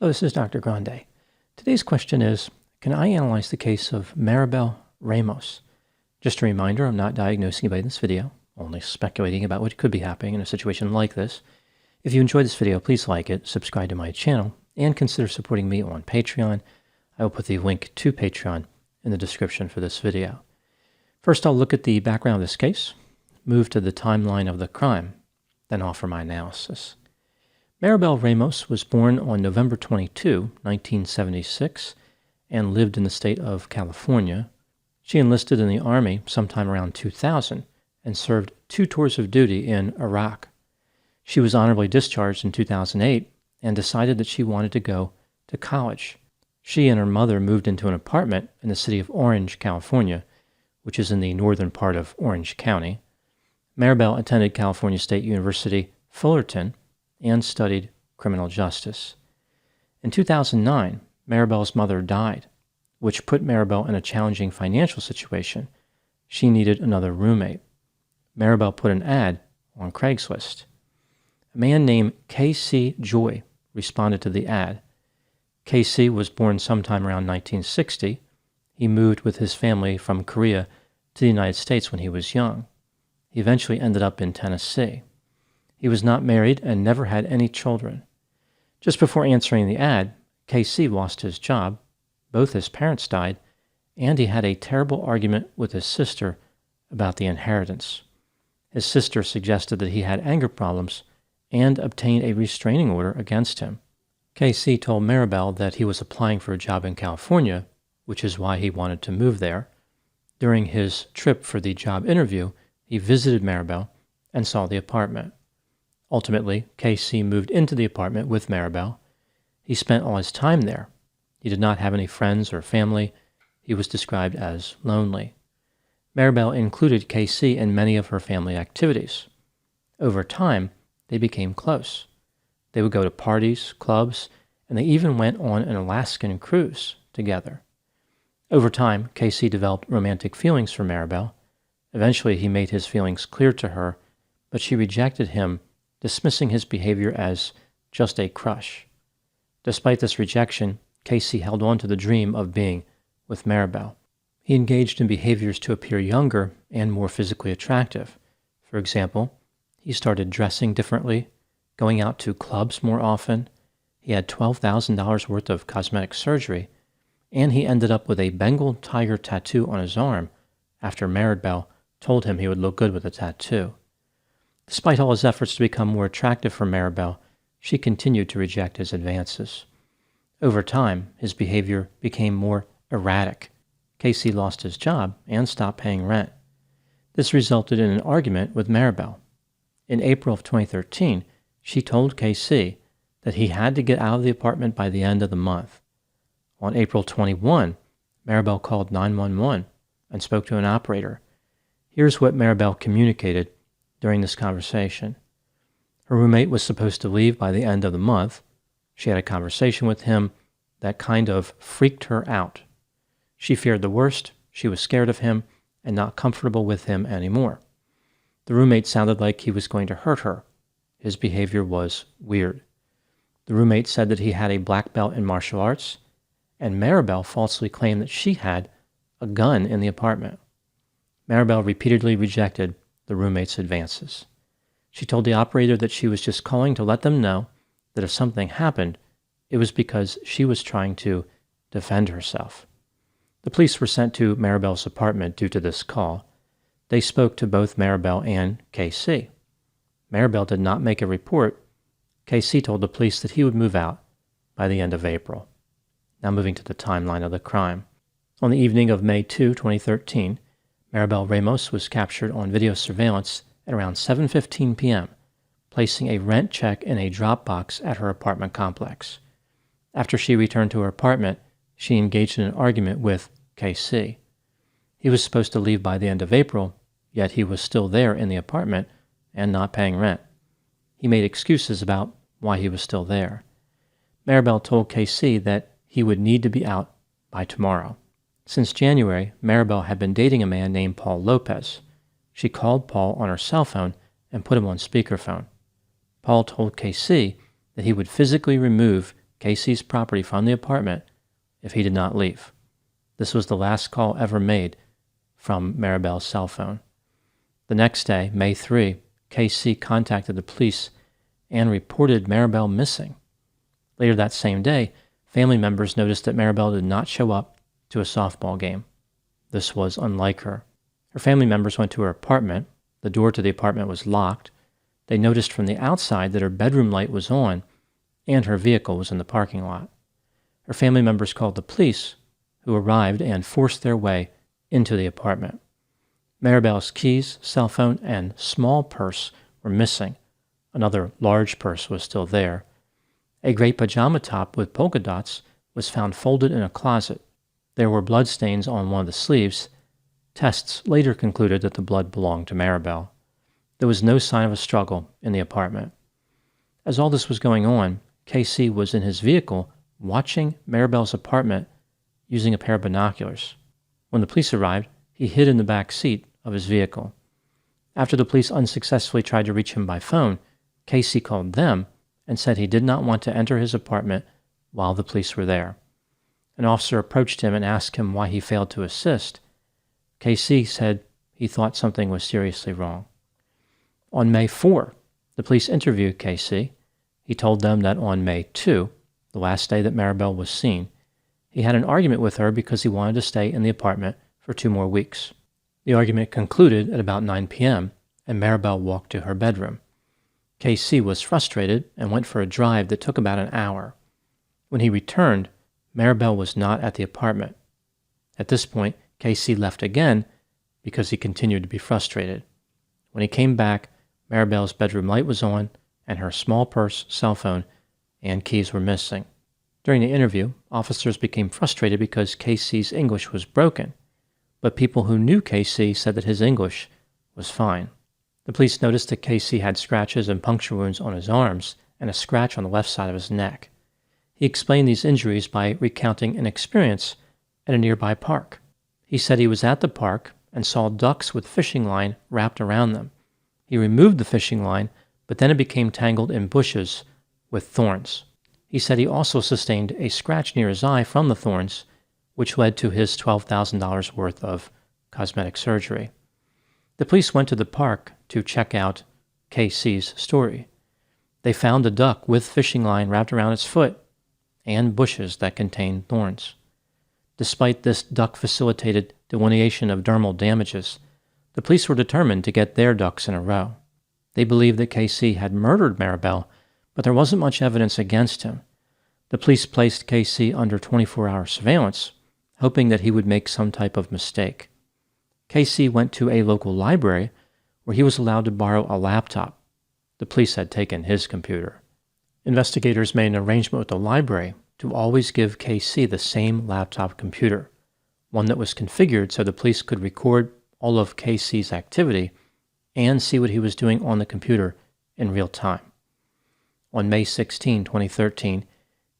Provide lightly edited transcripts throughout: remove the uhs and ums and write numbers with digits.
Hello, this is Dr. Grande. Today's question is, can I analyze the case of Maribel Ramos? Just a reminder, I'm not diagnosing anybody in this video, only speculating about what could be happening in a situation like this. If you enjoyed this video, please like it, subscribe to my channel, and consider supporting me on Patreon. I will put the link to Patreon in the description for this video. First, I'll look at the background of this case, move to the timeline of the crime, then offer my analysis. Maribel Ramos was born on November 22, 1976, and lived in the state of California. She enlisted in the Army sometime around 2000 and served 2 tours of duty in Iraq. She was honorably discharged in 2008 and decided that she wanted to go to college. She and her mother moved into an apartment in the city of Orange, California, which is in the northern part of Orange County. Maribel attended California State University, Fullerton, and studied criminal justice. In 2009, Maribel's mother died, which put Maribel in a challenging financial situation. She needed another roommate. Maribel put an ad on Craigslist. A man named K.C. Joy responded to the ad. K.C. was born sometime around 1960. He moved with his family from Korea to the United States when he was young. He eventually ended up in Tennessee. He was not married and never had any children. Just before answering the ad, K.C. lost his job, both his parents died, and he had a terrible argument with his sister about the inheritance. His sister suggested that he had anger problems and obtained a restraining order against him. K.C. told Maribel that he was applying for a job in California, which is why he wanted to move there. During his trip for the job interview, he visited Maribel and saw the apartment. Ultimately, K.C. moved into the apartment with Maribel. He spent all his time there. He did not have any friends or family. He was described as lonely. Maribel included K.C. in many of her family activities. Over time, they became close. They would go to parties, clubs, and they even went on an Alaskan cruise together. Over time, K.C. developed romantic feelings for Maribel. Eventually, he made his feelings clear to her, but she rejected him, dismissing his behavior as just a crush. Despite this rejection, K.C. held on to the dream of being with Maribel. He engaged in behaviors to appear younger and more physically attractive. For example, he started dressing differently, going out to clubs more often. He had $12,000 worth of cosmetic surgery, and he ended up with a Bengal tiger tattoo on his arm after Maribel told him he would look good with a tattoo. Despite all his efforts to become more attractive for Maribel, she continued to reject his advances. Over time, his behavior became more erratic. K.C. lost his job and stopped paying rent. This resulted in an argument with Maribel. In April of 2013, she told K.C. that he had to get out of the apartment by the end of the month. On April 21, Maribel called 911 and spoke to an operator. Here's what Maribel communicated during this conversation. Her roommate was supposed to leave by the end of the month. She had a conversation with him that kind of freaked her out. She feared the worst, she was scared of him, and not comfortable with him anymore. The roommate sounded like he was going to hurt her. His behavior was weird. The roommate said that he had a black belt in martial arts, and Maribel falsely claimed that she had a gun in the apartment. Maribel repeatedly rejected the roommate's advances. She told the operator that she was just calling to let them know that if something happened, it was because she was trying to defend herself. The police were sent to Maribel's apartment due to this call. They spoke to both Maribel and K.C. Maribel did not make a report. K.C. told the police that he would move out by the end of April. Now moving to the timeline of the crime. On the evening of May 2, 2013, Maribel Ramos was captured on video surveillance at around 7:15 p.m., placing a rent check in a drop box at her apartment complex. After she returned to her apartment, she engaged in an argument with K.C. He was supposed to leave by the end of April, yet he was still there in the apartment and not paying rent. He made excuses about why he was still there. Maribel told K.C. that he would need to be out by tomorrow. Since January, Maribel had been dating a man named Paul Lopez. She called Paul on her cell phone and put him on speakerphone. Paul told K.C. that he would physically remove Casey's property from the apartment if he did not leave. This was the last call ever made from Maribel's cell phone. The next day, May 3, Casey contacted the police and reported Maribel missing. Later that same day, family members noticed that Maribel did not show up to a softball game. This was unlike her. Her family members went to her apartment. The door to the apartment was locked. They noticed from the outside that her bedroom light was on and her vehicle was in the parking lot. Her family members called the police, who arrived and forced their way into the apartment. Maribel's keys, cell phone, and small purse were missing. Another large purse was still there. A gray pajama top with polka dots was found folded in a closet. There were bloodstains on one of the sleeves. Tests later concluded that the blood belonged to Maribel. There was no sign of a struggle in the apartment. As all this was going on, Casey was in his vehicle watching Maribel's apartment using a pair of binoculars. When the police arrived, he hid in the back seat of his vehicle. After the police unsuccessfully tried to reach him by phone, Casey called them and said he did not want to enter his apartment while the police were there. An officer approached him and asked him why he failed to assist. Casey said he thought something was seriously wrong. On May 4, the police interviewed Casey. He told them that on May 2, the last day that Maribel was seen, he had an argument with her because he wanted to stay in the apartment for 2 more weeks. The argument concluded at about 9 p.m., and Maribel walked to her bedroom. Casey was frustrated and went for a drive that took about an hour. When he returned, Maribel was not at the apartment. At this point, Casey left again because he continued to be frustrated. When he came back, Maribel's bedroom light was on, and her small purse, cell phone, and keys were missing. During the interview, officers became frustrated because Casey's English was broken, but people who knew Casey said that his English was fine. The police noticed that Casey had scratches and puncture wounds on his arms and a scratch on the left side of his neck. He explained these injuries by recounting an experience at a nearby park. He said he was at the park and saw ducks with fishing line wrapped around them. He removed the fishing line, but then it became tangled in bushes with thorns. He said he also sustained a scratch near his eye from the thorns, which led to his $12,000 worth of cosmetic surgery. The police went to the park to check out Casey's story. They found a duck with fishing line wrapped around its foot and bushes that contained thorns. Despite this duck-facilitated delineation of dermal damages, the police were determined to get their ducks in a row. They believed that Casey had murdered Maribel, but there wasn't much evidence against him. The police placed Casey under 24-hour surveillance, hoping that he would make some type of mistake. Casey went to a local library where he was allowed to borrow a laptop. The police had taken his computer. Investigators made an arrangement with the library to always give Casey the same laptop computer, one that was configured so the police could record all of Casey's activity and see what he was doing on the computer in real time. On May 16, 2013,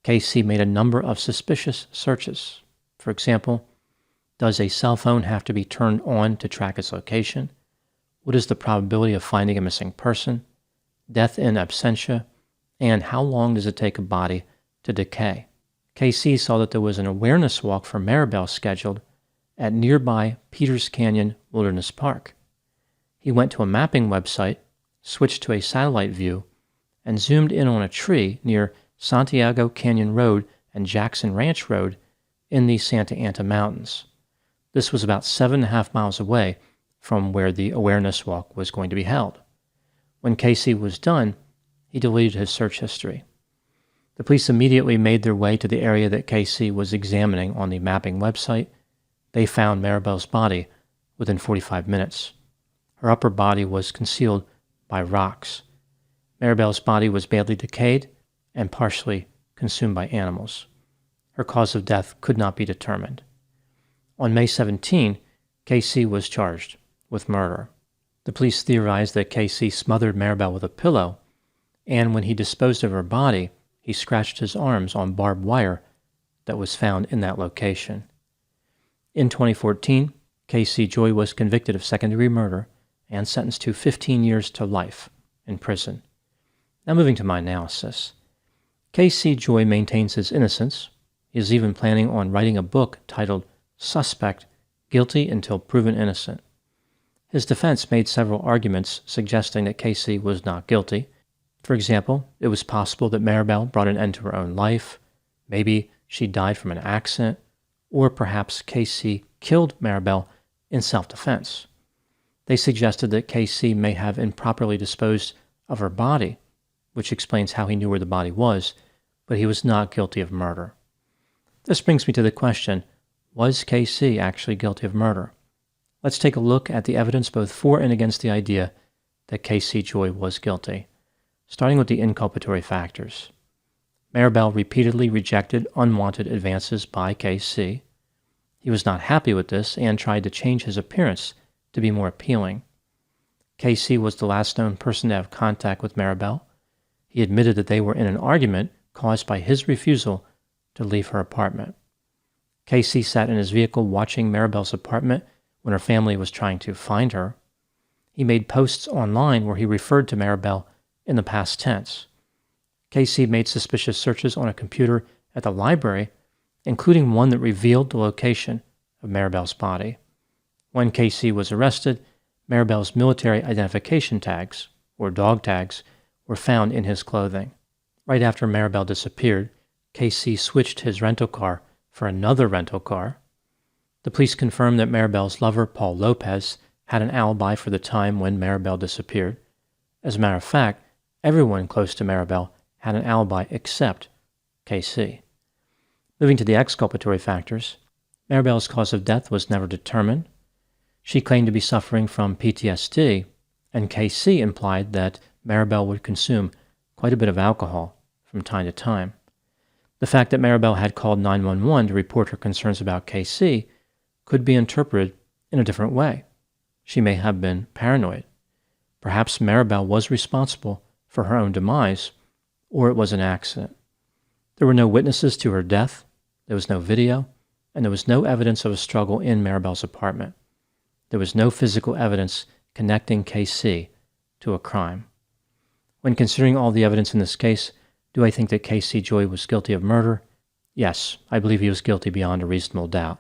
Casey made a number of suspicious searches. For example, does a cell phone have to be turned on to track its location? What is the probability of finding a missing person? Death in absentia? And how long does it take a body to decay? Casey saw that there was an awareness walk for Maribel scheduled at nearby Peters Canyon Wilderness Park. He went to a mapping website, switched to a satellite view, and zoomed in on a tree near Santiago Canyon Road and Jackson Ranch Road in the Santa Ana Mountains. This was about 7.5 miles away from where the awareness walk was going to be held. When Casey was done, he deleted his search history. The police immediately made their way to the area that Casey was examining on the mapping website. They found Maribel's body within 45 minutes. Her upper body was concealed by rocks. Maribel's body was badly decayed and partially consumed by animals. Her cause of death could not be determined. On May 17, Casey was charged with murder. The police theorized that Casey smothered Maribel with a pillow, and when he disposed of her body, he scratched his arms on barbed wire that was found in that location. In 2014, Casey Joy was convicted of second-degree murder and sentenced to 15 years to life in prison. Now moving to my analysis. Casey Joy maintains his innocence. He is even planning on writing a book titled Suspect, Guilty Until Proven Innocent. His defense made several arguments suggesting that Casey was not guilty. For example, it was possible that Maribel brought an end to her own life. Maybe she died from an accident, or perhaps Casey killed Maribel in self-defense. They suggested that Casey may have improperly disposed of her body, which explains how he knew where the body was, but he was not guilty of murder. This brings me to the question, was Casey actually guilty of murder? Let's take a look at the evidence both for and against the idea that Casey Joy was guilty, starting with the inculpatory factors. Maribel repeatedly rejected unwanted advances by Casey. He was not happy with this and tried to change his appearance to be more appealing. Casey was the last known person to have contact with Maribel. He admitted that they were in an argument caused by his refusal to leave her apartment. Casey sat in his vehicle watching Maribel's apartment when her family was trying to find her. He made posts online where he referred to Maribel in the past tense. Casey made suspicious searches on a computer at the library, including one that revealed the location of Maribel's body. When Casey was arrested, Maribel's military identification tags, or dog tags, were found in his clothing. Right after Maribel disappeared, Casey switched his rental car for another rental car. The police confirmed that Maribel's lover, Paul Lopez, had an alibi for the time when Maribel disappeared. As a matter of fact, everyone close to Maribel had an alibi except Casey. Moving to the exculpatory factors, Maribel's cause of death was never determined. She claimed to be suffering from PTSD, and Casey implied that Maribel would consume quite a bit of alcohol from time to time. The fact that Maribel had called 911 to report her concerns about Casey could be interpreted in a different way. She may have been paranoid. Perhaps Maribel was responsible for her own demise, or it was an accident. There were no witnesses to her death, there was no video, and there was no evidence of a struggle in Maribel's apartment. There was no physical evidence connecting Casey to a crime. When considering all the evidence in this case, do I think that Casey Joy was guilty of murder? Yes, I believe he was guilty beyond a reasonable doubt.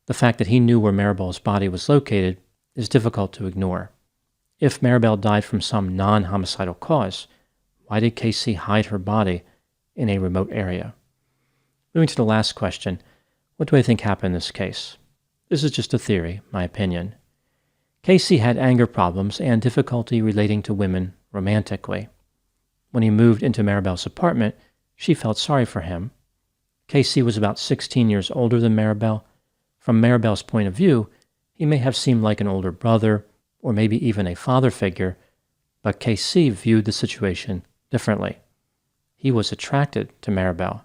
The fact that he knew where Maribel's body was located is difficult to ignore. If Maribel died from some non-homicidal cause, why did Casey hide her body in a remote area? Moving to the last question, what do I think happened in this case? This is just a theory, my opinion. Casey had anger problems and difficulty relating to women romantically. When he moved into Maribel's apartment, she felt sorry for him. Casey was about 16 years older than Maribel. From Maribel's point of view, he may have seemed like an older brother, or maybe even a father figure, but Casey viewed the situation differently. He was attracted to Maribel.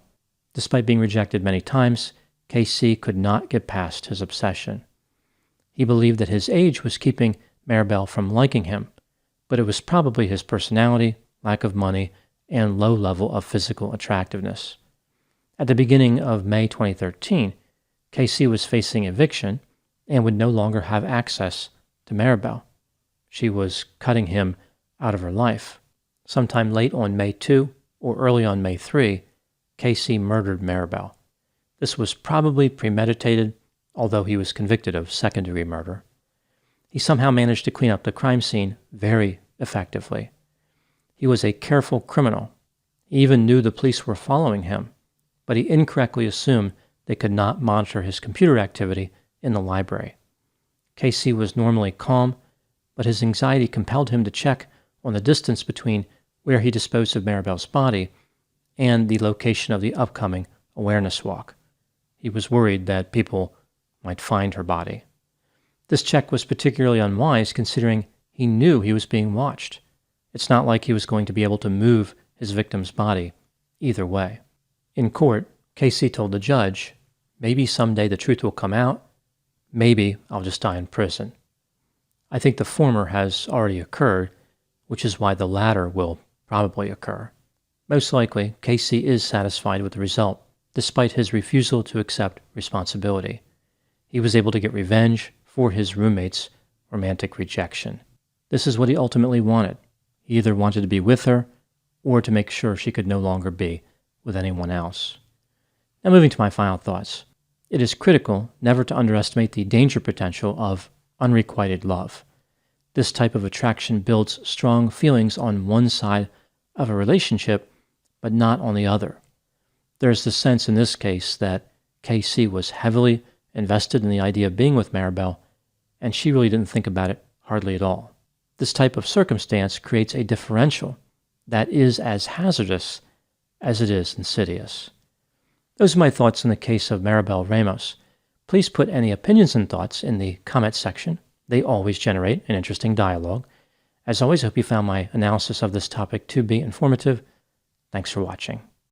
Despite being rejected many times, Casey could not get past his obsession. He believed that his age was keeping Maribel from liking him, but it was probably his personality, lack of money, and low level of physical attractiveness. At the beginning of May 2013, Casey was facing eviction and would no longer have access to Maribel. She was cutting him out of her life. Sometime late on May 2 or early on May 3, Casey murdered Maribel. This was probably premeditated, although he was convicted of second-degree murder. He somehow managed to clean up the crime scene very effectively. He was a careful criminal. He even knew the police were following him, but he incorrectly assumed they could not monitor his computer activity in the library. Casey was normally calm, but his anxiety compelled him to check on the distance between where he disposed of Maribel's body and the location of the upcoming awareness walk. He was worried that people might find her body. This check was particularly unwise considering he knew he was being watched. It's not like he was going to be able to move his victim's body either way. In court, Casey told the judge, "Maybe someday the truth will come out. Maybe I'll just die in prison." I think the former has already occurred, which is why the latter will probably occur. Most likely, Casey is satisfied with the result, despite his refusal to accept responsibility. He was able to get revenge for his roommate's romantic rejection. This is what he ultimately wanted. He either wanted to be with her or to make sure she could no longer be with anyone else. Now moving to my final thoughts. It is critical never to underestimate the danger potential of unrequited love. This type of attraction builds strong feelings on one side of a relationship, but not on the other. There is the sense in this case that KC was heavily invested in the idea of being with Maribel, and she really didn't think about it hardly at all. This type of circumstance creates a differential that is as hazardous as it is insidious. Those are my thoughts in the case of Maribel Ramos. Please put any opinions and thoughts in the comment section. They always generate an interesting dialogue. As always, I hope you found my analysis of this topic to be informative. Thanks for watching.